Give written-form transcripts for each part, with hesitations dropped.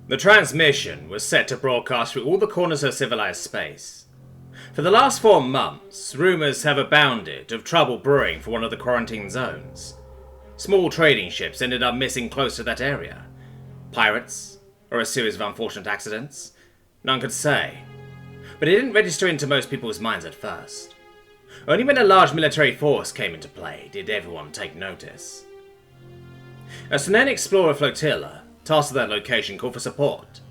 The transmission was set to broadcast through all the corners of civilized space. For the last 4 months, rumours have abounded of trouble brewing for one of the quarantine zones. Small trading ships ended up missing close to that area. Pirates, or a series of unfortunate accidents? None could say. But it didn't register into most people's minds at first. Only when a large military force came into play did everyone take notice. A Sonen explorer flotilla, tasked with that location, called for support.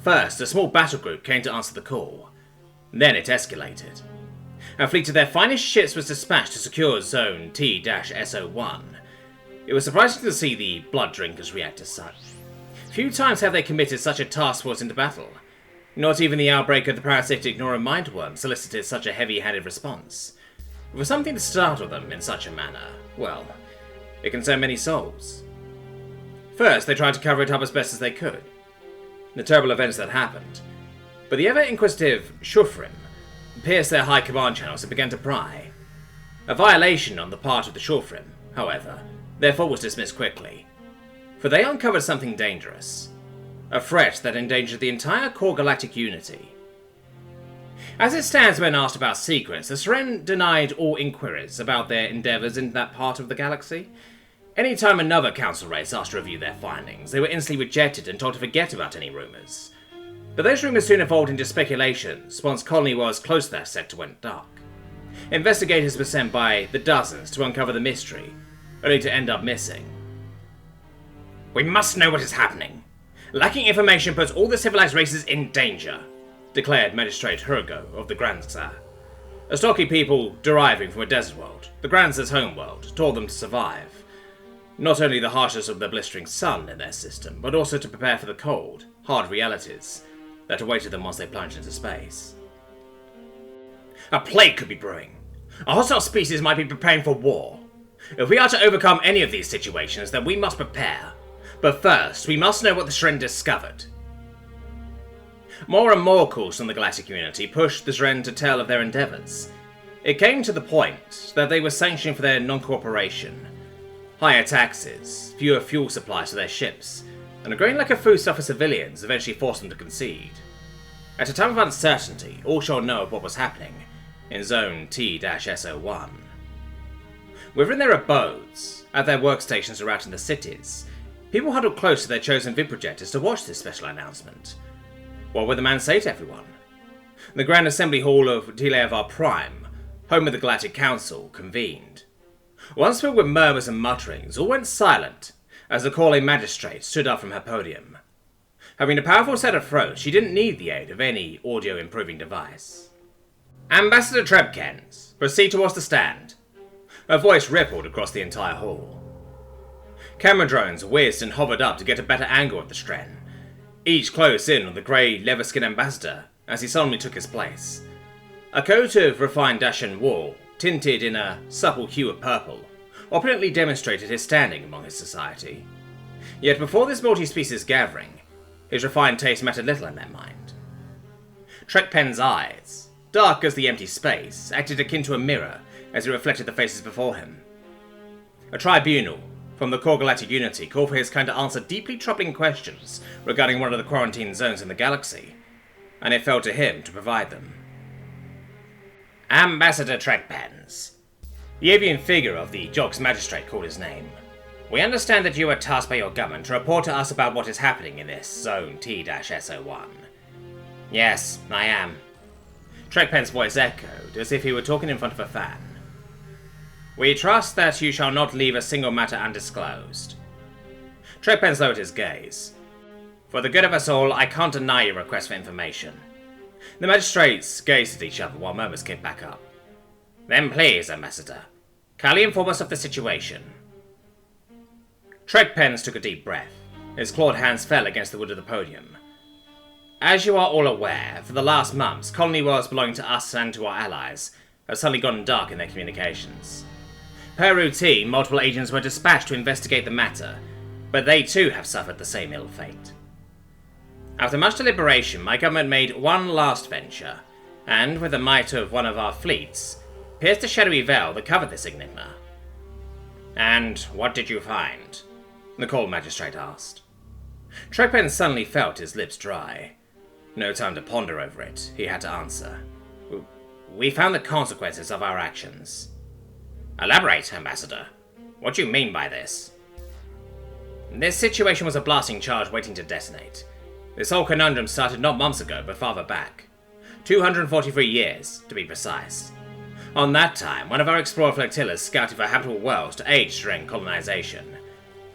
First, a small battle group came to answer the call. Then it escalated. A fleet of their finest ships was dispatched to secure Zone T-SO1. It was surprising to see the blood drinkers react as such. Few times have they committed such a task force into battle. Not even the outbreak of the parasitic Neuromindworm solicited such a heavy-handed response. For something to startle them in such a manner, well, it concerned many souls. First, they tried to cover it up as best as they could. The terrible events that happened. But the ever-inquisitive Shufrim pierced their high command channels and began to pry. A violation on the part of the Shufrim, however, therefore was dismissed quickly. For they uncovered something dangerous. A threat that endangered the entire core galactic unity. As it stands when asked about secrets, the Seren denied all inquiries about their endeavours in that part of the galaxy. Any time another council race asked to review their findings, they were instantly rejected and told to forget about any rumours. But those rumours soon evolved into speculations once colony was close to that sector went dark. Investigators were sent by the dozens to uncover the mystery, only to end up missing. "We must know what is happening. Lacking information puts all the civilized races in danger," declared Magistrate Hurgo of the GrundstrÄ. A stocky people deriving from a desert world, the GrundstrÄ's homeworld, taught them to survive. Not only the harshness of the blistering sun in their system, but also to prepare for the cold, hard realities that awaited them once they plunged into space. "A plague could be brewing. A hostile species might be preparing for war. If we are to overcome any of these situations, then we must prepare. But first, we must know what the Seren discovered." More and more calls from the galactic community pushed the Seren to tell of their endeavours. It came to the point that they were sanctioned for their non-cooperation. Higher taxes, fewer fuel supplies for their ships, and a growing lack of foodstuff for civilians eventually forced them to concede. At a time of uncertainty, all shall know of what was happening in Zone T-SO1. Within their abodes, at their workstations or out in the cities, people huddled close to their chosen vid projectors to watch this special announcement. What would the man say to everyone? The Grand Assembly Hall of Tilevar Prime, home of the Galactic Council, convened. Once filled with murmurs and mutterings, all went silent as the calling magistrate stood up from her podium. Having a powerful set of throat, she didn't need the aid of any audio-improving device. "Ambassador Trebkens, proceed towards the stand." Her voice rippled across the entire hall. Camera drones whizzed and hovered up to get a better angle of the Seren, each close in on the grey leather-skinned ambassador as he solemnly took his place. A coat of refined Dacian wool, tinted in a supple hue of purple, opulently demonstrated his standing among his society. Yet before this multi-species gathering, his refined taste mattered little in their mind. Trebkens' eyes, dark as the empty space, acted akin to a mirror as he reflected the faces before him. A tribunal from the core galactic unity called for his kind to answer deeply troubling questions regarding one of the quarantine zones in the galaxy, and it fell to him to provide them. "Ambassador Trebkens," the avian figure of the Jog's magistrate called his name. "We understand that you are tasked by your government to report to us about what is happening in this Zone T-SO1. "Yes, I am." Trebkens' voice echoed, as if he were talking in front of a fan. "We trust that you shall not leave a single matter undisclosed." Trebkens lowered his gaze. "For the good of us all, I can't deny your request for information." The magistrates gazed at each other while murmurs came back up. "Then please, Ambassador, kindly inform us of the situation." Trebkens took a deep breath. His clawed hands fell against the wood of the podium. "As you are all aware, for the last months, colony worlds belonging to us and to our allies have suddenly gone dark in their communications. Per routine, multiple agents were dispatched to investigate the matter, but they too have suffered the same ill fate. After much deliberation, my government made one last venture, and, with the might of one of our fleets, pierced the shadowy veil that covered this enigma." "And what did you find?" the cold magistrate asked. Trekpen suddenly felt his lips dry. No time to ponder over it, he had to answer. We found the consequences of our actions. Elaborate, Ambassador. What do you mean by this? This situation was a blasting charge waiting to detonate. This whole conundrum started not months ago, but farther back. 243 years, to be precise. On that time, one of our explorer flotillas scouted for habitable worlds to aid during colonization.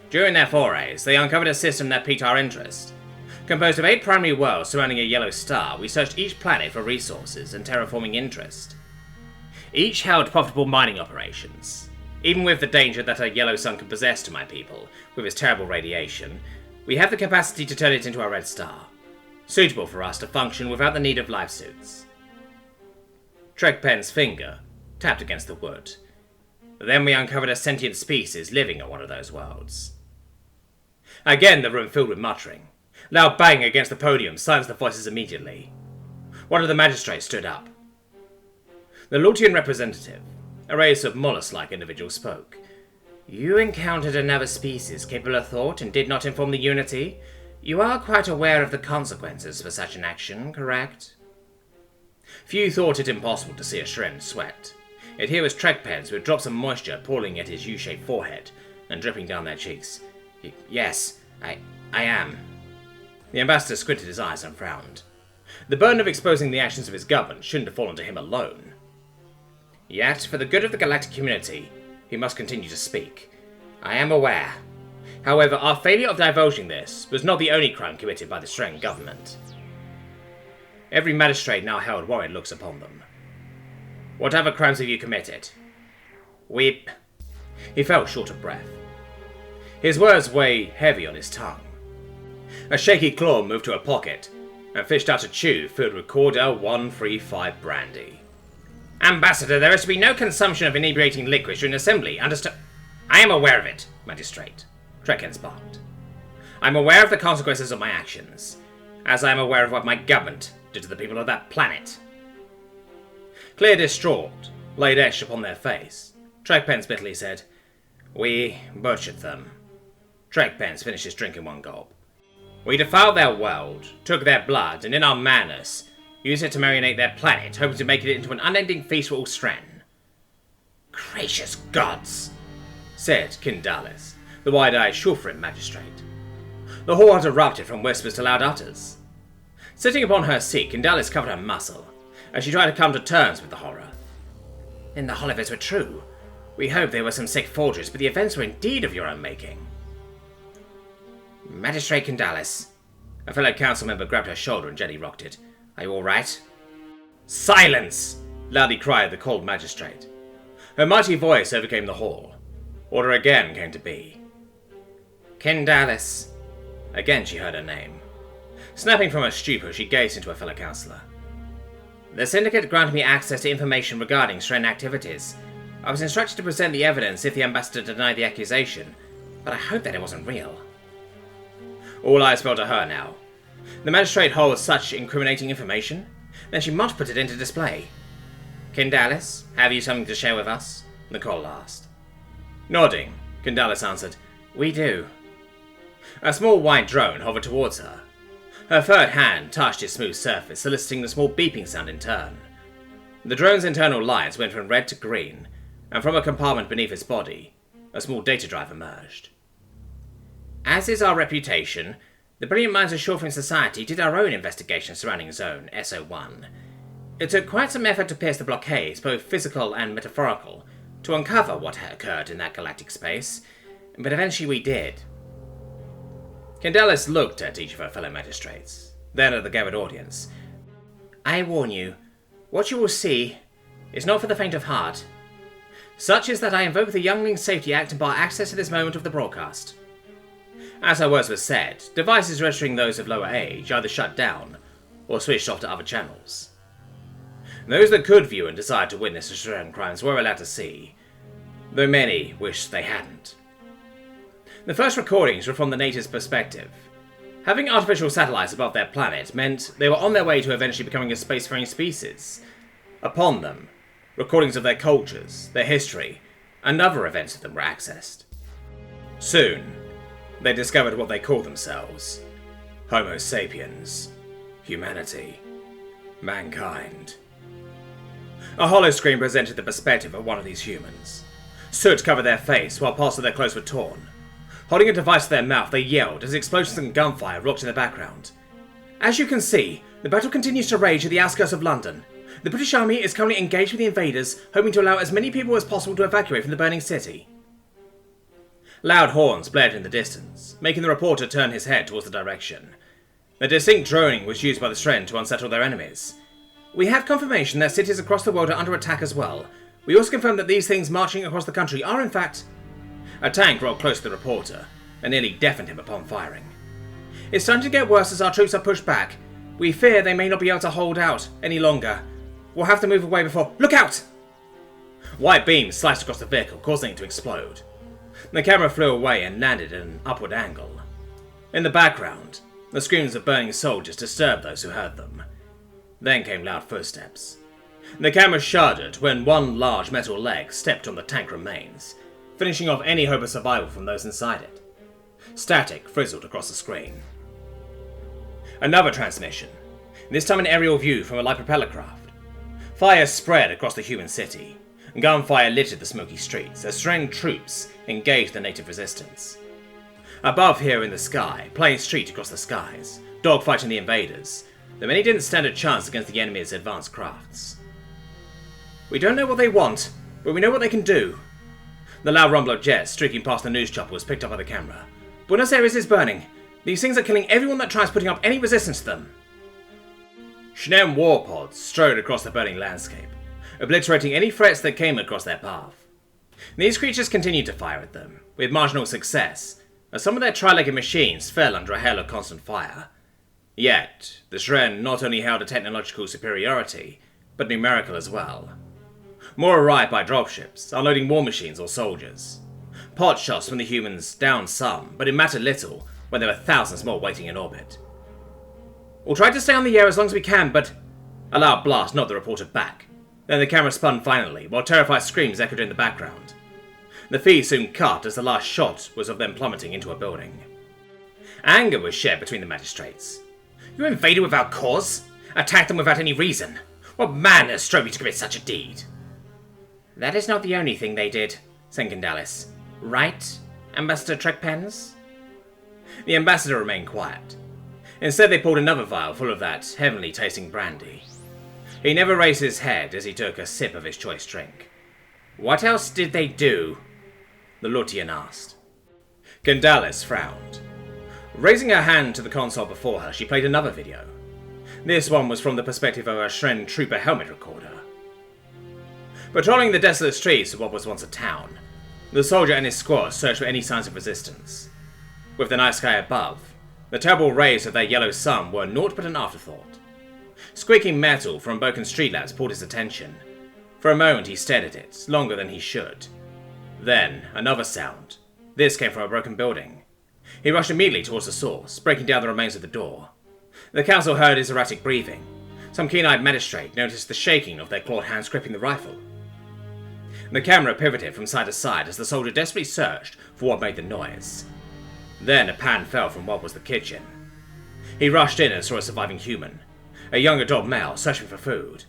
During their forays, they uncovered a system that piqued our interest. Composed of 8 primary worlds surrounding a yellow star, we searched each planet for resources and terraforming interest. Each held profitable mining operations. Even with the danger that a yellow sun could possess to my people, with its terrible radiation, we have the capacity to turn it into a red star, suitable for us to function without the need of life suits. Trekpen's finger tapped against the wood. Then we uncovered a sentient species living on one of those worlds. Again the room filled with muttering. Loud banging against the podium silenced the voices immediately. One of the magistrates stood up. The Lutian representative, a race of mollusk-like individuals, spoke. You encountered another species capable of thought and did not inform the Unity? You are quite aware of the consequences for such an action, correct? Few thought it impossible to see a Shren sweat. Yet here was Trekpens with drops of moisture pooling at his U-shaped forehead and dripping down their cheeks. Yes, I am. The ambassador squinted his eyes and frowned. The burden of exposing the actions of his government shouldn't have fallen to him alone. Yet, for the good of the galactic community, he must continue to speak. I am aware. However, our failure of divulging this was not the only crime committed by the Shren government. Every magistrate now held worried looks upon them. What other crimes have you committed? He fell short of breath. His words weighed heavy on his tongue. A shaky claw moved to a pocket and fished out a tube filled with Cordell 135 brandy. Ambassador, there is to be no consumption of inebriating liquids during assembly, understood? I am aware of it, Magistrate, Trekpen barked. I am aware of the consequences of my actions, as I am aware of what my government did to the people of that planet. Clear distraught, laid etched upon their face, Trekpen bitterly said, We butchered them. Trekpen finished his drink in one gulp. We defiled their world, took their blood, and in our madness, used it to marinate their planet, hoping to make it into an unending feast for all Shren. Gracious gods, said Kindalis, the wide-eyed Shulfrin magistrate. The hall had erupted from whispers to loud utters. Sitting upon her seat, Kindalis covered her muscle, as she tried to come to terms with the horror. Then the Hollivers were true. We hoped they were some sick forgeries, but the events were indeed of your own making. Magistrate Kindalis. A fellow council member grabbed her shoulder and gently rocked it. Are you all right? Silence! Loudly cried the cold magistrate. Her mighty voice overcame the hall. Order again came to be. Kindalis. Again she heard her name. Snapping from her stupor, she gazed into her fellow councillor. The Syndicate granted me access to information regarding Shren activities. I was instructed to present the evidence if the ambassador denied the accusation, but I hope that it wasn't real. All eyes fell to her now. The magistrate holds such incriminating information? Then she must put it into display. Kindalis, have you something to share with us? Nicole asked. Nodding, Kindalis answered, We do. A small white drone hovered towards her. Her third hand touched its smooth surface, eliciting the small beeping sound in turn. The drone's internal lights went from red to green, and from a compartment beneath its body, a small data drive emerged. As is our reputation, the brilliant minds of Shulfrin Society did our own investigation surrounding Zone SO1. It took quite some effort to pierce the blockades, both physical and metaphorical, to uncover what had occurred in that galactic space, but eventually we did. Kindalis looked at each of her fellow magistrates, then at the gathered audience. I warn you, what you will see is not for the faint of heart. Such is that I invoke the Youngling Safety Act to bar access to this moment of the broadcast. As her words were said, devices registering those of lower age either shut down or switched off to other channels. Those that could view and desired to witness the Shren crimes were allowed to see, though many wished they hadn't. The first recordings were from the natives' perspective. Having artificial satellites above their planet meant they were on their way to eventually becoming a spacefaring species. Upon them, recordings of their cultures, their history, and other events of them were accessed. Soon, they discovered what they called themselves, Homo sapiens. Humanity. Mankind. A hollow screen presented the perspective of one of these humans. Soot covered their face while parts of their clothes were torn. Holding a device to their mouth, they yelled as explosions and gunfire rocked in the background. As you can see, the battle continues to rage at the outskirts of London. The British Army is currently engaged with the invaders, hoping to allow as many people as possible to evacuate from the burning city. Loud horns blared in the distance, making the reporter turn his head towards the direction. The distinct droning was used by the Tshirt to unsettle their enemies. We have confirmation that cities across the world are under attack as well. We also confirm that these things marching across the country are in fact... A tank rolled close to the reporter, and nearly deafened him upon firing. It's starting to get worse as our troops are pushed back. We fear they may not be able to hold out any longer. We'll have to move away before... Look out! White beams sliced across the vehicle, causing it to explode. The camera flew away and landed at an upward angle. In the background, the screams of burning soldiers disturbed those who heard them. Then came loud footsteps. The camera shuddered when one large metal leg stepped on the tank remains, finishing off any hope of survival from those inside it. Static frizzled across the screen. Another transmission, this time an aerial view from a light propeller craft. Fire spread across the human city. Gunfire littered the smoky streets as Tshirt troops engaged the native resistance. Above here in the sky, planes streaked across the skies, dogfighting the invaders, though many didn't stand a chance against the enemy's advanced crafts. We don't know what they want, but we know what they can do. The loud rumble of jets streaking past the news chopper was picked up by the camera. Buenos Aires is burning. These things are killing everyone that tries putting up any resistance to them. Shnem war pods strode across the burning landscape, obliterating any threats that came across their path. These creatures continued to fire at them, with marginal success, as some of their tri-legged machines fell under a hail of constant fire. Yet, the Tshirt not only held a technological superiority, but numerical as well. More arrived by dropships, unloading war machines or soldiers. Pot shots from the humans downed some, but it mattered little when there were thousands more waiting in orbit. We'll try to stay on the air as long as we can, but... A loud blast knocked the reporter back. Then the camera spun finally, while terrified screams echoed in the background. The feed soon cut as the last shot was of them plummeting into a building. Anger was shared between the magistrates. You invaded without cause? Attacked them without any reason? What madness drove you to commit such a deed? That is not the only thing they did, said Gonzalez. Right, Ambassador Trekpens? The ambassador remained quiet. Instead they pulled another vial full of that heavenly-tasting brandy. He never raised his head as he took a sip of his choice drink. What else did they do? The Lutian asked. Gonzalez frowned. Raising her hand to the console before her, she played another video. This one was from the perspective of a Tshirt trooper helmet recorder. Patrolling the desolate streets of what was once a town, the soldier and his squad searched for any signs of resistance. With the night sky above, the terrible rays of their yellow sun were naught but an afterthought. Squeaking metal from broken street lamps pulled his attention. For a moment he stared at it, longer than he should. Then, another sound. This came from a broken building. He rushed immediately towards the source, breaking down the remains of the door. The council heard his erratic breathing. Some keen-eyed magistrate noticed the shaking of their clawed hands gripping the rifle. The camera pivoted from side to side as the soldier desperately searched for what made the noise. Then a pan fell from what was the kitchen. He rushed in and saw a surviving human, a young adult male searching for food.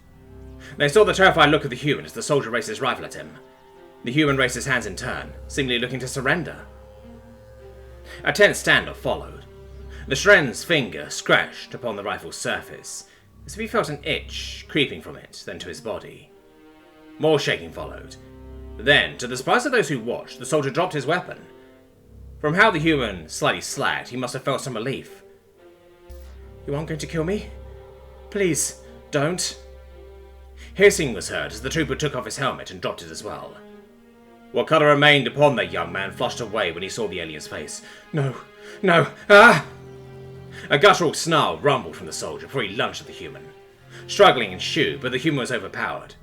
They saw the terrified look of the human as the soldier raised his rifle at him. The human raised his hands in turn, seemingly looking to surrender. A tense standoff followed. The Tshirt finger scratched upon the rifle's surface, as if he felt an itch creeping from it, then to his body. More shaking followed. Then, to the surprise of those who watched, the soldier dropped his weapon. From how the human slightly slacked, he must have felt some relief. You aren't going to kill me? Please, don't. Hissing was heard as the trooper took off his helmet and dropped it as well. What colour remained upon the young man flushed away when he saw the alien's face. No, no, ah! A guttural snarl rumbled from the soldier before he lunged at the human. Struggling and shooed, but the human was overpowered.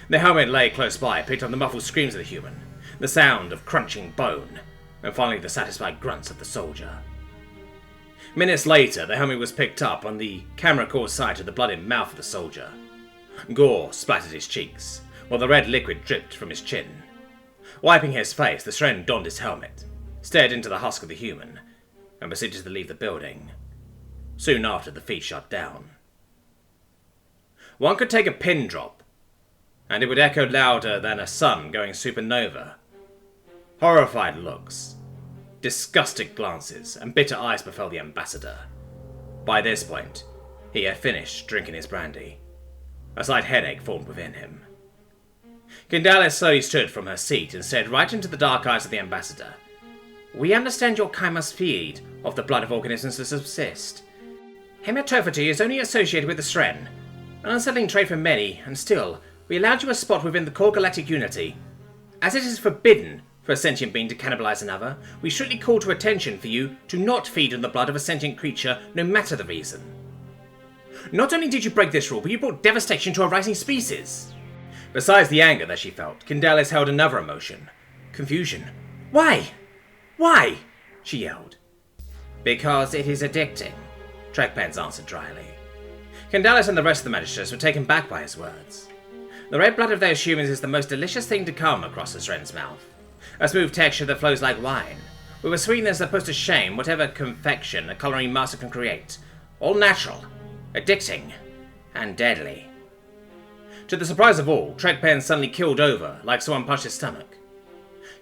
The helmet lay close by, picked up the muffled screams of the human, the sound of crunching bone, and finally the satisfied grunts of the soldier. Minutes later, the helmet was picked up and the camera caught sight of the bloody mouth of the soldier. Gore splattered his cheeks, while the red liquid dripped from his chin. Wiping his face, the Tshirt donned his helmet, stared into the husk of the human, and proceeded to leave the building. Soon after, the feed shut down. One could take a pin drop, and it would echo louder than a sun going supernova. Horrified looks, disgusted glances, and bitter eyes befell the ambassador. By this point, he had finished drinking his brandy. A slight headache formed within him. Candalis slowly stood from her seat and stared right into the dark eyes of the ambassador. "We understand your kind must feed off the blood of organisms to subsist. Hematophagy is only associated with the Sren, an unsettling trait for many, and still, we allowed you a spot within the core galactic unity. As it is forbidden for a sentient being to cannibalize another, we strictly call to attention for you to not feed on the blood of a sentient creature, no matter the reason. Not only did you break this rule, but you brought devastation to a rising species." Besides the anger that she felt, Candalis held another emotion. Confusion. "Why? Why?" she yelled. "Because it is addicting," Trekpens answered dryly. Candalis and the rest of the magistrates were taken back by his words. The red blood of those humans is the most delicious thing to come across a Sren's mouth. A smooth texture that flows like wine, with a sweetness that puts to shame whatever confection a colouring master can create. All natural, addicting, and deadly. To the surprise of all, Trekpens suddenly killed over like someone punched his stomach.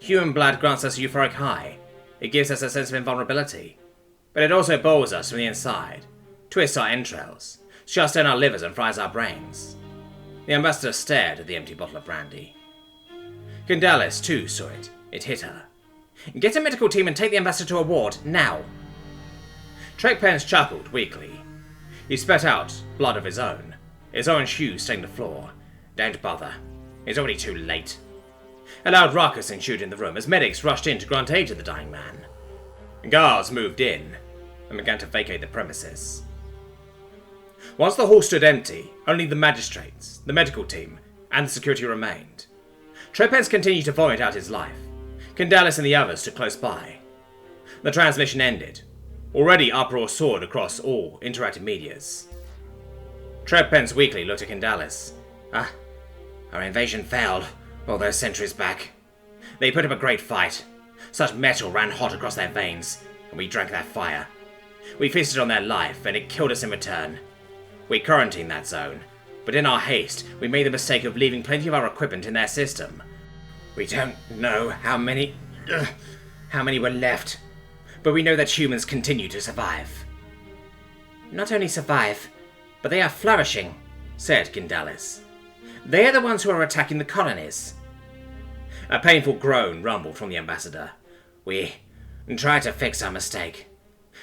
Human blood grants us a euphoric high. It gives us a sense of invulnerability. But it also boils us from the inside, twists our entrails, shuts down our livers and fries our brains. The ambassador stared at the empty bottle of brandy. Candalis, too, saw it. It hit her. "Get a medical team and take the ambassador to a ward, now." Trekpens chuckled weakly. He spat out blood of his own. His orange shoes stained the floor. "Don't bother. It's already too late." A loud ruckus ensued in the room as medics rushed in to grant aid to the dying man. Guards moved in and began to vacate the premises. Once the hall stood empty, only the magistrates, the medical team, and the security remained. Trekpens continued to vomit out his life. Candalis and the others stood close by. The transmission ended. Already uproar soared across all interactive medias. Trekpens weakly looked at Candalis. Our invasion failed all those centuries back. They put up a great fight. Such metal ran hot across their veins, and we drank that fire. We feasted on their life, and it killed us in return. We quarantined that zone, but in our haste, we made the mistake of leaving plenty of our equipment in their system. We don't know how many were left, but we know that humans continue to survive." "Not only survive, but they are flourishing," said Candalis. "They are the ones who are attacking the colonies." A painful groan rumbled from the ambassador. "We tried to fix our mistake.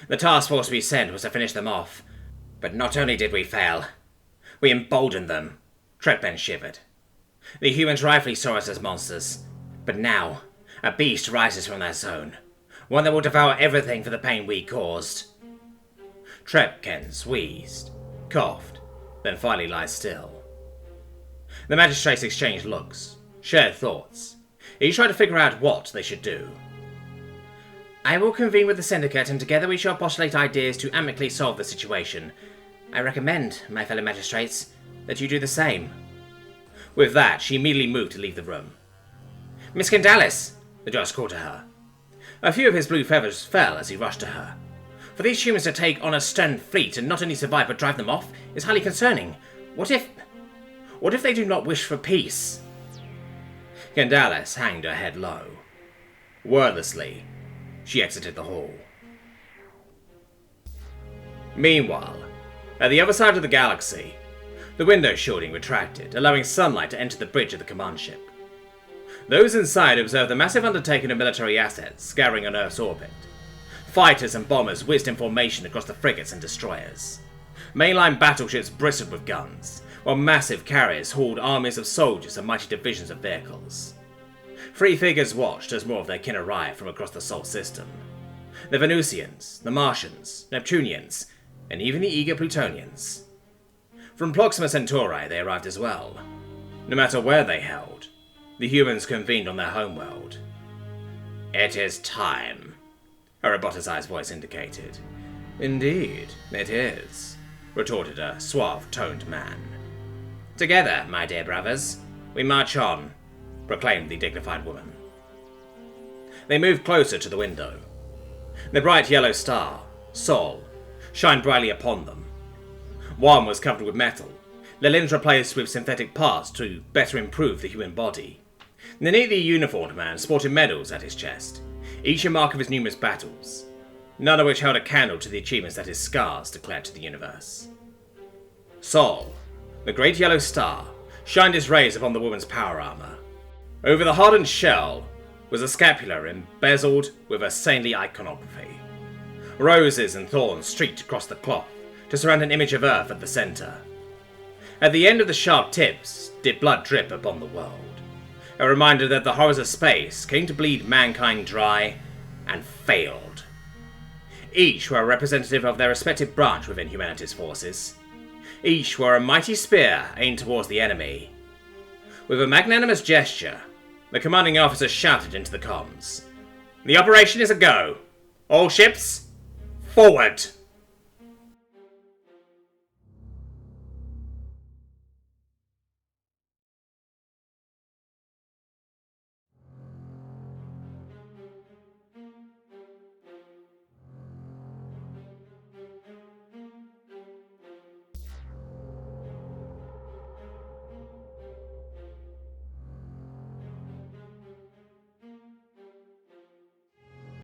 The task force we sent was to finish them off. But not only did we fail, we emboldened them." Trekpens shivered. "The humans rightfully saw us as monsters, but now a beast rises from their zone. One that will devour everything for the pain we caused." Trekpens wheezed, coughed, then finally lied still. The magistrates exchanged looks, shared thoughts. Each tried to figure out what they should do. "I will convene with the syndicate, and together we shall postulate ideas to amicably solve the situation. I recommend, my fellow magistrates, that you do the same." With that, she immediately moved to leave the room. "Miss Candalis!" the judge called to her. A few of his blue feathers fell as he rushed to her. For these humans to take on a stern fleet and not only survive but drive them off is highly concerning. What if they do not wish for peace? Candalis hanged her head low. Wordlessly, she exited the hall. Meanwhile, at the other side of the galaxy, the window shielding retracted, allowing sunlight to enter the bridge of the command ship. Those inside observed the massive undertaking of military assets scouring on Earth's orbit. Fighters and bombers whizzed in formation across the frigates and destroyers. Mainline battleships bristled with guns, while massive carriers hauled armies of soldiers and mighty divisions of vehicles. Three figures watched as more of their kin arrived from across the Sol system. The Venusians, the Martians, Neptunians, and even the eager Plutonians. From Proxima Centauri they arrived as well. No matter where they held, the humans convened on their homeworld. "It is time," a roboticized voice indicated. "Indeed, it is," retorted a suave-toned man. "Together, my dear brothers, we march on," proclaimed the dignified woman. They moved closer to the window. The bright yellow star, Sol, shined brightly upon them. One was covered with metal, their limbs replaced with synthetic parts to better improve the human body. The neatly uniformed man sported medals at his chest, each a mark of his numerous battles, none of which held a candle to the achievements that his scars declared to the universe. Sol, the great yellow star, shined his rays upon the woman's power armor. Over the hardened shell was a scapular embezzled with a saintly iconography. Roses and thorns streaked across the cloth to surround an image of Earth at the center. At the end of the sharp tips did blood drip upon the world, a reminder that the horrors of space came to bleed mankind dry and failed. Each were a representative of their respective branch within humanity's forces. Each were a mighty spear aimed towards the enemy. With a magnanimous gesture, the commanding officer shouted into the comms, "The operation is a go! All ships, forward!"